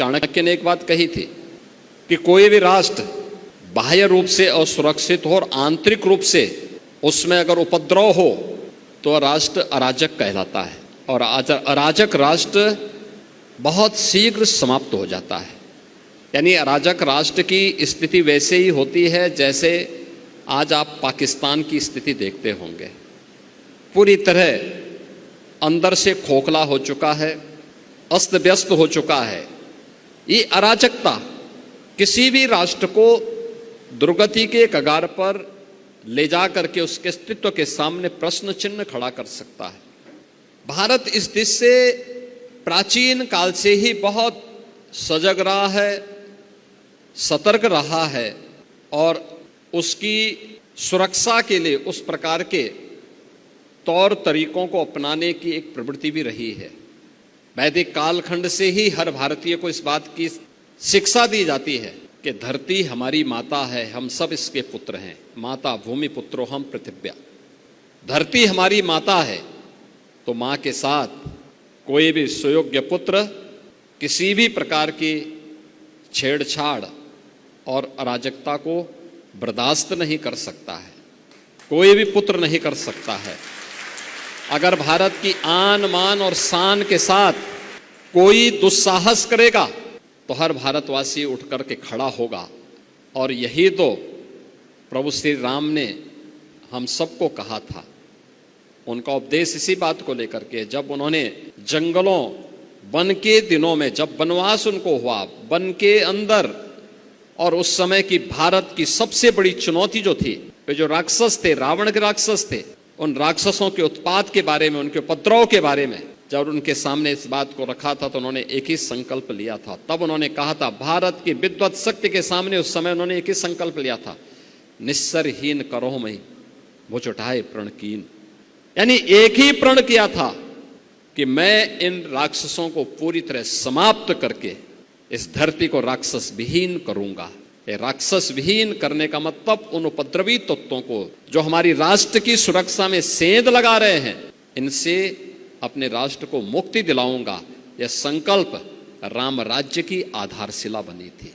चाणक्य ने एक बात कही थी कि कोई भी राष्ट्र बाह्य रूप से असुरक्षित हो और आंतरिक रूप से उसमें अगर उपद्रव हो तो राष्ट्र अराजक कहलाता है, और अराजक राष्ट्र बहुत शीघ्र समाप्त हो जाता है। यानी अराजक राष्ट्र की स्थिति वैसे ही होती है जैसे आज आप पाकिस्तान की स्थिति देखते होंगे। पूरी तरह अंदर से खोखला हो चुका है, अस्त व्यस्त हो चुका है। ये अराजकता किसी भी राष्ट्र को दुर्गति के कगार पर ले जा करके उसके अस्तित्व के सामने प्रश्न चिन्ह खड़ा कर सकता है। भारत इस दिश से प्राचीन काल से ही बहुत सजग रहा है, सतर्क रहा है, और उसकी सुरक्षा के लिए उस प्रकार के तौर तरीकों को अपनाने की एक प्रवृत्ति भी रही है। वैदिक कालखंड से ही हर भारतीय को इस बात की शिक्षा दी जाती है कि धरती हमारी माता है, हम सब इसके पुत्र हैं। माता भूमि पुत्रो हम पृथिव्या। धरती हमारी माता है, तो माँ के साथ कोई भी सुयोग्य पुत्र किसी भी प्रकार की छेड़छाड़ और अराजकता को बर्दाश्त नहीं कर सकता है। कोई भी पुत्र नहीं कर सकता है। अगर भारत की आन मान और शान के साथ कोई दुस्साहस करेगा तो हर भारतवासी उठ कर के खड़ा होगा। और यही तो प्रभु श्री राम ने हम सबको कहा था। उनका उपदेश इसी बात को लेकर के, जब उन्होंने जंगलों वन के दिनों में, जब वनवास उनको हुआ वन के अंदर, और उस समय की भारत की सबसे बड़ी चुनौती जो थी, वे जो राक्षस थे, रावण के राक्षस थे, उन राक्षसों के उत्पात के बारे में, उनके उपद्रव के बारे में जब उनके सामने इस बात को रखा था तो उन्होंने एक ही संकल्प लिया था। तब उन्होंने कहा था, भारत की विद्वत शक्ति के सामने उस समय उन्होंने एक ही संकल्प लिया था, निस्सरहीन करो मई मुझ उठाए प्रण कीन। यानी एक ही प्रण किया था कि मैं इन राक्षसों को पूरी तरह समाप्त करके इस धरती को राक्षस विहीन करूंगा। ये राक्षस विहीन करने का मतलब उन उपद्रवी तत्वों को जो हमारी राष्ट्र की सुरक्षा में सेंध लगा रहे हैं, इनसे अपने राष्ट्र को मुक्ति दिलाऊंगा। यह संकल्प राम राज्य की आधारशिला बनी थी।